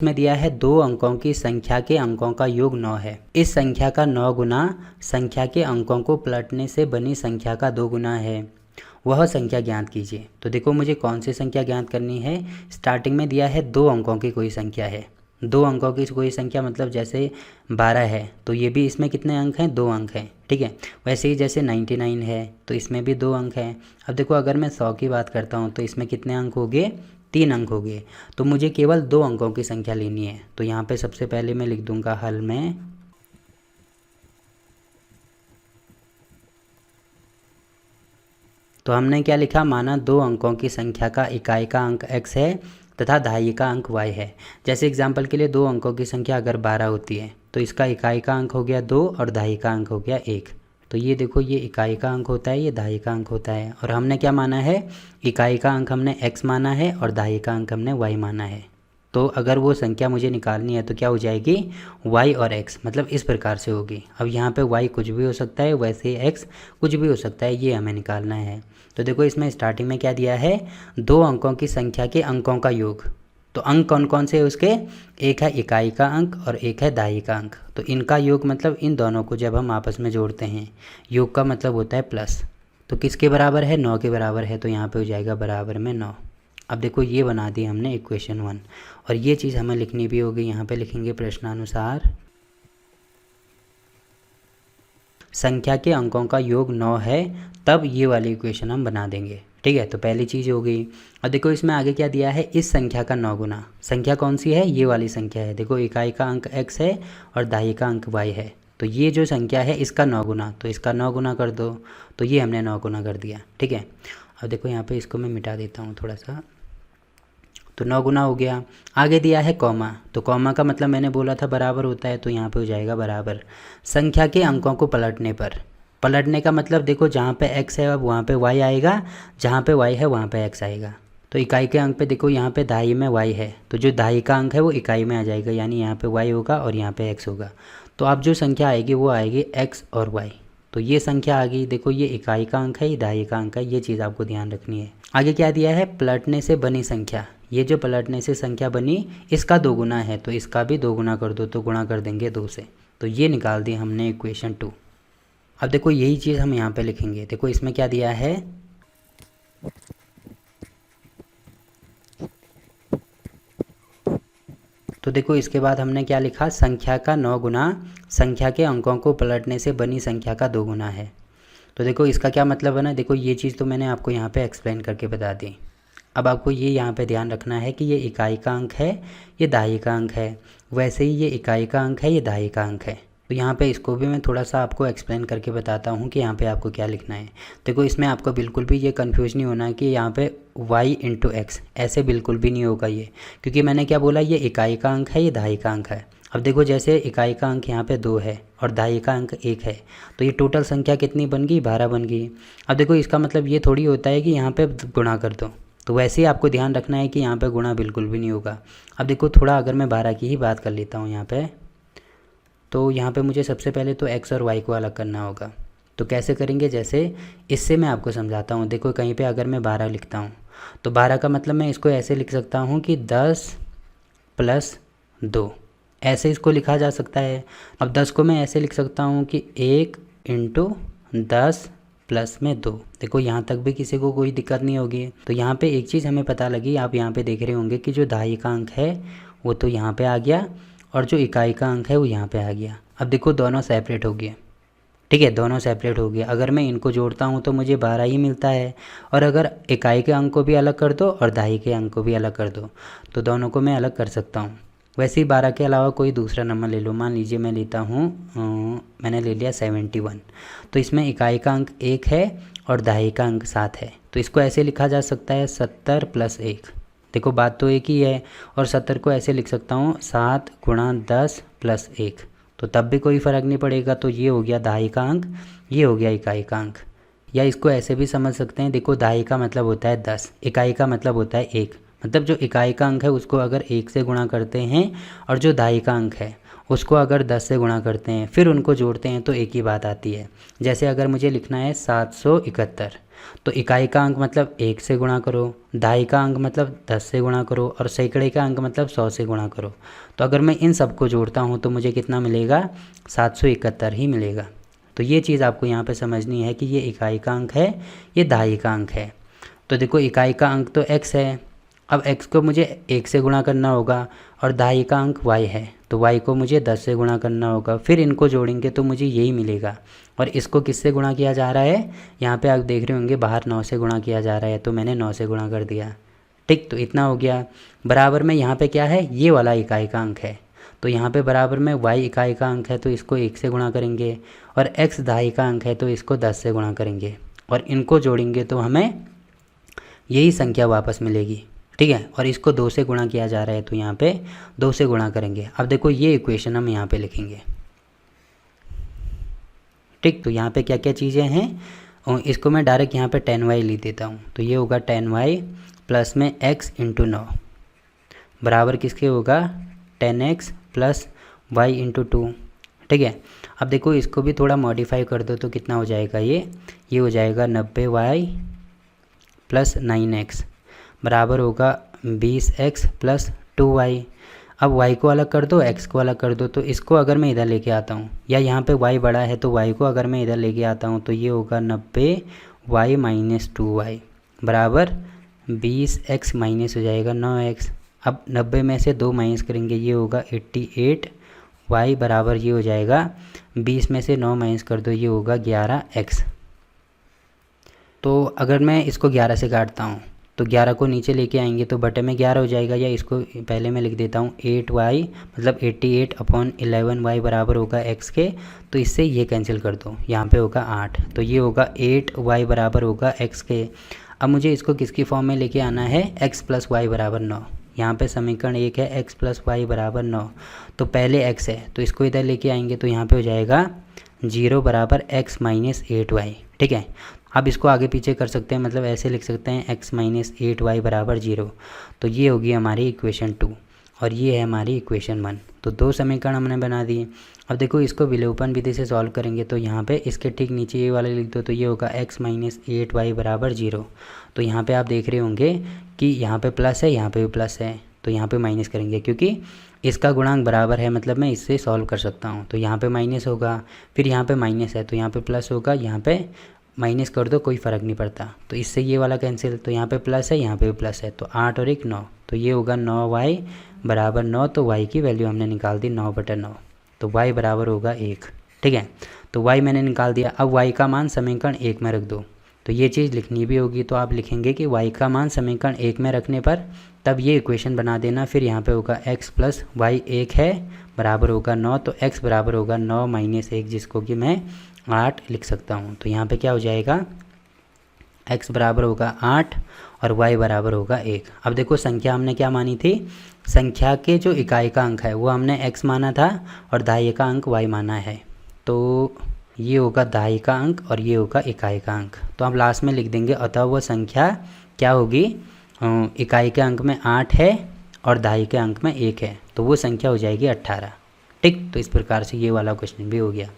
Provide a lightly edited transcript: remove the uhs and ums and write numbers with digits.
में दिया है 2 अंकों की संख्या के अंकों का योग 9 है। इस संख्या का 9 गुना संख्या के अंकों को पलटने से बनी संख्या का 2 गुना है, वह संख्या ज्ञात कीजिए। तो देखो मुझे कौन सी संख्या ज्ञात करनी है। स्टार्टिंग में दिया है 2 अंकों की कोई संख्या है, 2 अंकों की कोई संख्या मतलब जैसे 12 है तो ये भी इसमें कितने अंक हैं, 2 अंक हैं, ठीक है। वैसे ही जैसे 99 है तो इसमें भी 2 अंक हैं। अब देखो अगर मैं 100 की बात करता हूँ तो इसमें कितने अंक हो गए, 3 अंक हो गए। तो मुझे केवल 2 अंकों की संख्या लेनी है। तो यहाँ पे सबसे पहले मैं लिख दूंगा हल में तो हमने क्या लिखा, माना 2 अंकों की संख्या का इकाई का अंक x है तथा दहाई का अंक y है। जैसे एग्जाम्पल के लिए 2 अंकों की संख्या अगर 12 होती है तो इसका इकाई का अंक हो गया 2 और दहाई का अंक हो गया 1। तो ये देखो ये इकाई का अंक होता है, ये दहाई का अंक होता है। और हमने क्या माना है, इकाई का अंक हमने x माना है और दहाई का अंक हमने y माना है। तो अगर वो संख्या मुझे निकालनी है तो क्या हो जाएगी, y और x, मतलब इस प्रकार से होगी। अब यहाँ पे y कुछ भी हो सकता है, वैसे x कुछ भी हो सकता है, ये हमें निकालना है। तो देखो इसमें स्टार्टिंग में क्या दिया है, 2 अंकों की संख्या के अंकों का योग। तो अंक कौन कौन से है उसके, एक है इकाई का अंक और एक है दहाई का अंक। तो इनका योग मतलब इन दोनों को जब हम आपस में जोड़ते हैं, योग का मतलब होता है प्लस। तो किसके बराबर है, 9 के बराबर है। तो यहाँ पे हो जाएगा बराबर में 9। अब देखो ये बना दी हमने इक्वेशन 1 और ये चीज़ हमें लिखनी भी होगी। यहाँ पे लिखेंगे प्रश्नानुसार संख्या के अंकों का योग 9 है, तब ये वाली इक्वेशन हम बना देंगे, ठीक है। तो पहली चीज़ हो गई। अब देखो इसमें आगे क्या दिया है, इस संख्या का 9 गुना। संख्या कौन सी है, ये वाली संख्या है। देखो इकाई का अंक x है और दहाई का अंक y है। तो ये जो संख्या है इसका 9 गुना, तो इसका 9 गुना कर दो। तो ये हमने 9 गुना कर दिया, ठीक है। अब देखो यहाँ पे इसको मैं मिटा देता हूँ थोड़ा सा। तो 9 गुना हो गया। आगे दिया है कॉमा, तो कॉमा का मतलब मैंने बोला था बराबर होता है, तो यहाँ पे हो जाएगा बराबर संख्या के अंकों को पलटने पर। पलटने का मतलब देखो जहाँ पे x है अब वहाँ पे y आएगा, जहाँ पे y है वहाँ पे x आएगा। तो इकाई के अंक पे देखो यहाँ पे दहाई में y है, तो जो दहाई का अंक है वो इकाई में आ जाएगा, यानी यहाँ पे y होगा और यहाँ पे x होगा। तो अब जो संख्या आएगी वो आएगी x और y। तो ये संख्या आ गई। देखो ये इकाई का अंक है, ये दहाई का अंक है, ये चीज़ आपको ध्यान रखनी है। आगे क्या दिया है, पलटने से बनी संख्या। ये जो पलटने से संख्या बनी इसका 2 गुना है, तो इसका भी 2 गुना कर दो, तो गुणा कर देंगे 2 से। तो ये निकाल दी हमने इक्वेशन 2। अब देखो यही चीज़ हम यहाँ पे लिखेंगे। देखो इसमें क्या दिया है, तो देखो इसके बाद हमने क्या लिखा, संख्या का 9 गुना संख्या के अंकों को पलटने से बनी संख्या का 2 गुना है। तो देखो इसका क्या मतलब बना, देखो ये चीज़ तो मैंने आपको यहाँ पे एक्सप्लेन करके बता दी। अब आपको ये यहाँ पे ध्यान रखना है कि ये इकाई का अंक है, ये दहाई का अंक है, वैसे ही ये इकाई का अंक है, ये दहाई का अंक है। तो यहाँ पे इसको भी मैं थोड़ा सा आपको एक्सप्लेन करके बताता हूँ कि यहाँ पे आपको क्या लिखना है। देखो इसमें आपको बिल्कुल भी ये कन्फ्यूज नहीं होना है कि यहाँ पे y इंटू एक्स, ऐसे बिल्कुल भी नहीं होगा ये, क्योंकि मैंने क्या बोला, ये इकाई का अंक है, ये दहाई का अंक है। अब देखो जैसे इकाई का अंक यहाँ पे 2 है और दहाई का अंक 1 है, तो ये टोटल संख्या कितनी बन गई, 12 बन गई। अब देखो इसका मतलब ये थोड़ी होता है कि यहाँ पे गुणा कर दो, तो वैसे ही आपको ध्यान रखना है कि यहाँ पे गुणा बिल्कुल भी नहीं होगा। अब देखो थोड़ा अगर मैं 12 की ही बात कर लेता हूँ यहाँ पे, तो यहाँ पे मुझे सबसे पहले तो x और y को अलग करना होगा। तो कैसे करेंगे, जैसे इससे मैं आपको समझाता हूँ। देखो कहीं पे अगर मैं 12 लिखता हूँ तो 12 का मतलब मैं इसको ऐसे लिख सकता हूँ कि 10 + 2, ऐसे इसको लिखा जा सकता है। अब 10 को मैं ऐसे लिख सकता हूँ कि 1 × 10 + 2। देखो यहाँ तक भी किसी को कोई दिक्कत नहीं होगी। तो यहाँ पे एक चीज़ हमें पता लगी, आप यहाँ पे देख रहे होंगे कि जो दहाई का अंक है वो तो यहाँ पे आ गया और जो इकाई का अंक है वो यहाँ पे आ गया। अब देखो दोनों सेपरेट हो गए, ठीक है, दोनों सेपरेट हो गए। अगर मैं इनको जोड़ता हूँ तो मुझे 12 ही मिलता है, और अगर इकाई के अंक को भी अलग कर दो और दहाई के अंक को भी अलग कर दो तो दोनों को मैं अलग कर सकता हूँ। वैसे ही 12 के अलावा कोई दूसरा नंबर ले लो, मान लीजिए मैं लेता हूँ, मैंने ले लिया 71। तो इसमें इकाई का अंक 1 है और दहाई का अंक 7 है, तो इसको ऐसे लिखा जा सकता है 70 + 1। देखो बात तो एक ही है, और 70 को ऐसे लिख सकता हूँ 7 × 10 + 1, तो तब भी कोई फ़र्क नहीं पड़ेगा। तो ये हो गया दहाई का अंक, ये हो गया इकाई का अंक। या इसको ऐसे भी समझ सकते हैं, देखो दहाई का मतलब होता है 10, इकाई का मतलब होता है 1। मतलब जो इकाई का अंक है उसको अगर 1 से गुणा करते हैं और जो दहाई का अंक है उसको अगर 10 से गुणा करते हैं फिर उनको जोड़ते हैं तो एक ही बात आती है। जैसे अगर मुझे लिखना है 771, तो इकाई का अंक मतलब 1 से गुणा करो, दहाई का अंक मतलब 10 से गुणा करो और सैकड़े का अंक मतलब 100 से गुणा करो। तो अगर मैं इन सबको जोड़ता हूँ तो मुझे कितना मिलेगा, 771 ही मिलेगा। तो ये चीज़ आपको यहाँ पे समझनी है कि ये इकाई का अंक है, ये दहाई का अंक है। तो देखो इकाई का अंक तो x है, अब x को मुझे 1 से गुणा करना होगा और दहाई का अंक y है, तो y को मुझे 10 से गुणा करना होगा, फिर इनको जोड़ेंगे तो मुझे यही मिलेगा। और इसको किससे गुणा किया जा रहा है, यहाँ पे आप देख रहे होंगे बाहर 9 से गुणा किया जा रहा है, तो मैंने 9 से गुणा कर दिया। ठीक, तो इतना हो गया। बराबर में यहाँ पे क्या है, ये वाला इकाई का अंक है, तो यहाँ पे बराबर में y इकाई का अंक है तो इसको 1 से गुणा करेंगे और x दहाई का अंक है तो इसको 10 से गुणा करेंगे और इनको जोड़ेंगे तो हमें यही संख्या वापस मिलेगी। ठीक है, और इसको 2 से गुणा किया जा रहा है तो यहाँ पे 2 से गुणा करेंगे। अब देखो ये इक्वेशन हम यहाँ पे लिखेंगे। ठीक, तो यहाँ पे क्या क्या चीज़ें हैं, और इसको मैं डायरेक्ट यहाँ पे 10y लिख देता हूँ। तो ये होगा 10y प्लस में x इंटू 9 बराबर किसके होगा, 10x प्लस y इंटू 2। ठीक है, अब देखो इसको भी थोड़ा मॉडिफाई कर दो तो कितना हो जाएगा, ये हो जाएगा 90y प्लस 9x बराबर होगा 20x प्लस 2y। अब y को अलग कर दो, x को अलग कर दो, तो इसको अगर मैं इधर लेके आता हूँ या यहाँ पे y बड़ा है तो y को अगर मैं इधर लेके आता हूँ तो ये होगा 90y माइनस 2y बराबर 20x माइनस हो जाएगा 9x। अब 90 में से 2 माइनस करेंगे, ये होगा 88y बराबर ये हो जाएगा 20 में से 9 माइनस कर दो, ये होगा 11x। तो अगर मैं इसको 11 से काटता हूँ तो 11 को नीचे लेके आएंगे तो बटे में 11 हो जाएगा, या इसको पहले मैं लिख देता हूँ 8y मतलब 88/11y बराबर होगा x के। तो इससे ये कैंसिल कर दो, यहाँ पे होगा 8, तो ये होगा 8y बराबर होगा x के। अब मुझे इसको किसकी फॉर्म में लेके आना है, x प्लस वाई बराबर 9। यहाँ पे समीकरण 1 है x प्लस वाई बराबर 9, तो पहले x है तो इसको इधर लेके आएंगे तो यहाँ पे हो जाएगा 0 बराबर x माइनस 8y। ठीक है, अब इसको आगे पीछे कर सकते हैं, मतलब ऐसे लिख सकते हैं x माइनस 8y बराबर 0। तो ये होगी हमारी इक्वेशन 2 और ये है हमारी इक्वेशन 1। तो 2 समीकरण हमने बना दिए। अब देखो इसको विलोपन विधि से सॉल्व करेंगे तो यहाँ पे इसके ठीक नीचे ये वाला लिख दो, तो ये होगा x माइनस 8y बराबर 0। तो यहाँ पे आप देख रहे होंगे कि यहाँ पे प्लस है, यहाँ पे भी प्लस है, तो यहाँ पे माइनस करेंगे क्योंकि इसका गुणांक बराबर है, मतलब मैं इससे सॉल्व कर सकता हूँ। तो यहाँ पे माइनस होगा, फिर यहाँ पे माइनस है तो यहाँ पे प्लस होगा, यहाँ पे माइनस कर दो कोई फ़र्क नहीं पड़ता, तो इससे ये वाला कैंसिल। तो यहाँ पे प्लस है, यहाँ पे भी प्लस है, तो 8 और 1 9, तो ये होगा 9y बराबर 9। तो y की वैल्यू हमने निकाल दी 9/9, तो y बराबर होगा 1। ठीक है, तो y मैंने निकाल दिया। अब y का मान समीकरण 1 में रख दो, तो ये चीज़ लिखनी भी होगी, तो आप लिखेंगे कि y का मान समीकरण 1 में रखने पर तब ये इक्वेशन बना देना। फिर यहाँ पे होगा x प्लस वाई 1 है बराबर होगा 9, तो x बराबर होगा 9 माइनस 1, जिसको कि मैं 8 लिख सकता हूँ। तो यहाँ पे क्या हो जाएगा, x बराबर होगा 8 और y बराबर होगा 1। अब देखो संख्या हमने क्या मानी थी, संख्या के जो इकाई का अंक है वो हमने x माना था और दहाई का अंक y माना है। तो ये होगा दहाई का अंक और ये होगा इकाई का अंक। तो हम लास्ट में लिख देंगे, अतः वो संख्या क्या होगी, इकाई के अंक में 8 है और दहाई के अंक में 1 है, तो वो संख्या हो जाएगी 18। ठीक, तो इस प्रकार से ये वाला क्वेश्चन भी हो गया।